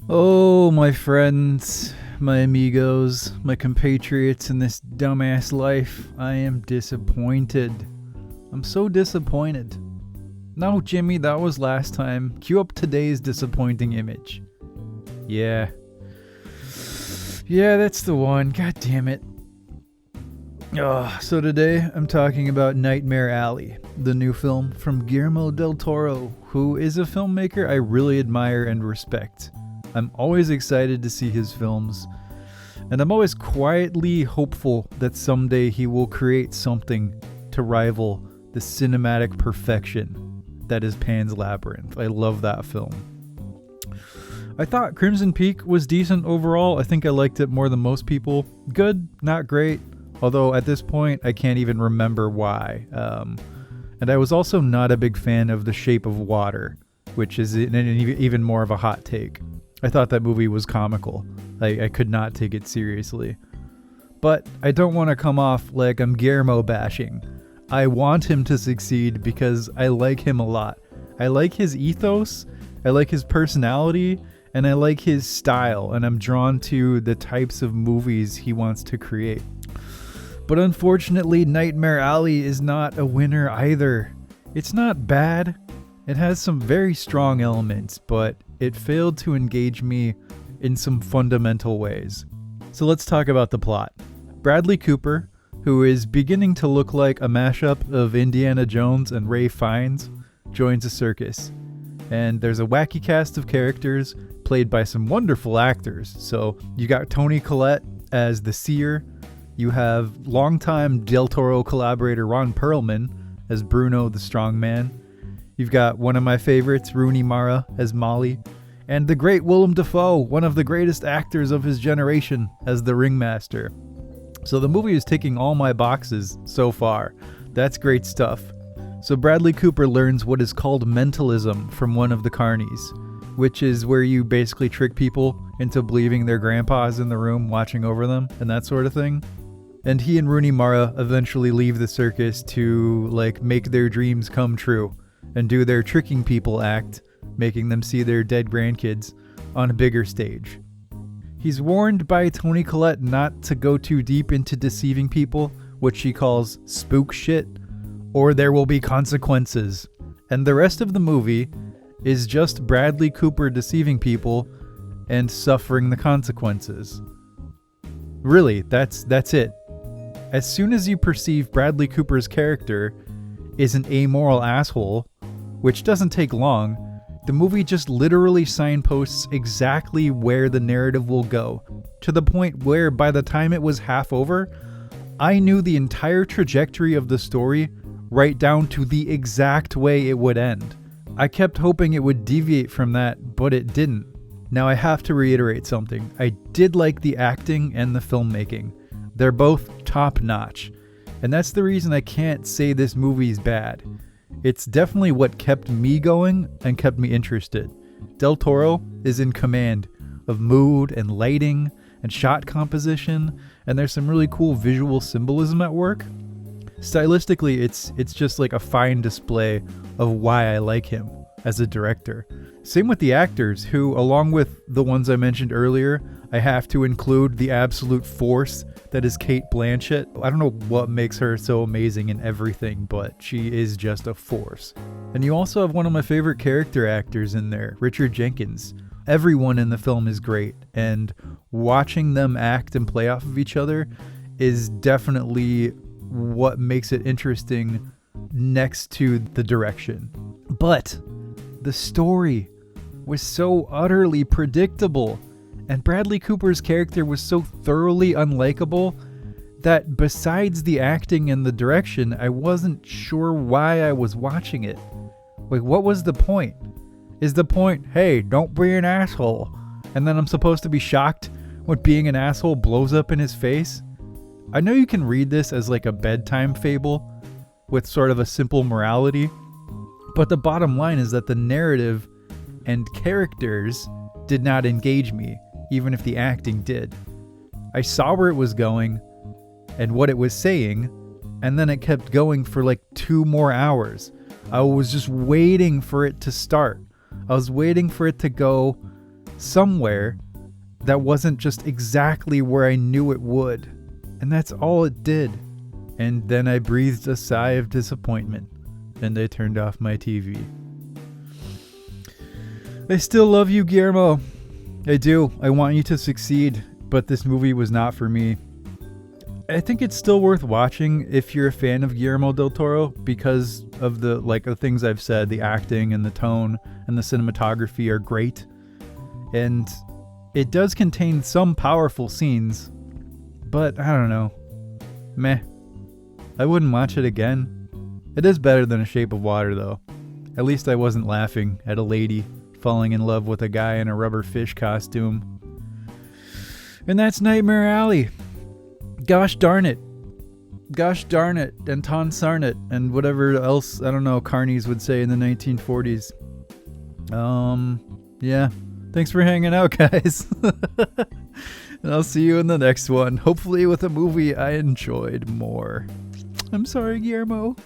Oh, my friends, my amigos, my compatriots in this dumbass life, I am disappointed. I'm so disappointed. No, Jimmy, that was last time. Cue up today's disappointing image. Yeah. Yeah, that's the one. God damn it. So today I'm talking about Nightmare Alley, the new film from Guillermo Del Toro, who is a filmmaker I really admire and respect. I'm always excited to see his films, and I'm always quietly hopeful that someday he will create something to rival the cinematic perfection that is Pan's Labyrinth. I love that film. I thought Crimson Peak was decent overall. I think I liked it more than most people. Good, not great, although at this point I can't even remember why. And I was also not a big fan of The Shape of Water, which is even more of a hot take. I thought that movie was comical. I could not take it seriously. But I don't want to come off like I'm Guillermo bashing. I want him to succeed because I like him a lot. I like his ethos, I like his personality, and I like his style, and I'm drawn to the types of movies he wants to create. But unfortunately, Nightmare Alley is not a winner either. It's not bad. It has some very strong elements, but it failed to engage me in some fundamental ways. So let's talk about the plot. Bradley Cooper, who is beginning to look like a mashup of Indiana Jones and Ralph Fiennes, joins a circus. And there's a wacky cast of characters played by some wonderful actors. So you got Toni Collette as the seer. You have longtime Del Toro collaborator Ron Perlman as Bruno the strongman. You've got one of my favorites, Rooney Mara, as Molly, and the great Willem Dafoe, one of the greatest actors of his generation, as the ringmaster. So the movie is ticking all my boxes so far. That's great stuff. So Bradley Cooper learns what is called mentalism from one of the carnies, which is where you basically trick people into believing their grandpa's in the room watching over them and that sort of thing. And he and Rooney Mara eventually leave the circus to make their dreams come true and do their tricking people act, making them see their dead grandkids on a bigger stage. He's warned by Toni Collette not to go too deep into deceiving people, which she calls spook shit, or there will be consequences. And the rest of the movie is just Bradley Cooper deceiving people and suffering the consequences. Really, that's it. As soon as you perceive Bradley Cooper's character is an amoral asshole, which doesn't take long, the movie just literally signposts exactly where the narrative will go, to the point where by the time it was half over, I knew the entire trajectory of the story right down to the exact way it would end. I kept hoping it would deviate from that, but it didn't. Now I have to reiterate something. I did like the acting and the filmmaking. They're both top-notch, and that's the reason I can't say this movie's bad. It's definitely what kept me going and kept me interested. Del Toro is in command of mood and lighting and shot composition, and there's some really cool visual symbolism at work. Stylistically, it's just like a fine display of why I like him as a director. Same with the actors, who, along with the ones I mentioned earlier, I have to include the absolute force that is Cate Blanchette. I don't know what makes her so amazing in everything, but she is just a force. And you also have one of my favorite character actors in there, Richard Jenkins. Everyone in the film is great, and watching them act and play off of each other is definitely what makes it interesting next to the direction. But the story was so utterly predictable, and Bradley Cooper's character was so thoroughly unlikable that besides the acting and the direction, I wasn't sure why I was watching it. What was the point? Is the point, hey, don't be an asshole, and then I'm supposed to be shocked when being an asshole blows up in his face? I know you can read this as like a bedtime fable with sort of a simple morality, but the bottom line is that the narrative and characters did not engage me, even if the acting did. I saw where it was going and what it was saying, and then it kept going for like 2 more hours. I was just waiting for it to start. I was waiting for it to go somewhere that wasn't just exactly where I knew it would. And that's all it did. And then I breathed a sigh of disappointment, and I turned off my TV. I still love you, Guillermo. I do. I want you to succeed, but this movie was not for me. I think it's still worth watching if you're a fan of Guillermo Del Toro because of the things I've said. The acting and the tone and the cinematography are great. And it does contain some powerful scenes, but I don't know. Meh. I wouldn't watch it again. It is better than A Shape of Water, though. At least I wasn't laughing at a lady falling in love with a guy in a rubber fish costume. And that's Nightmare Alley. Gosh darn it. Gosh darn it. And tonsarn it. And whatever else, I don't know, carnies would say in the 1940s. Yeah. Thanks for hanging out, guys. And I'll see you in the next one. Hopefully with a movie I enjoyed more. I'm sorry, Guillermo.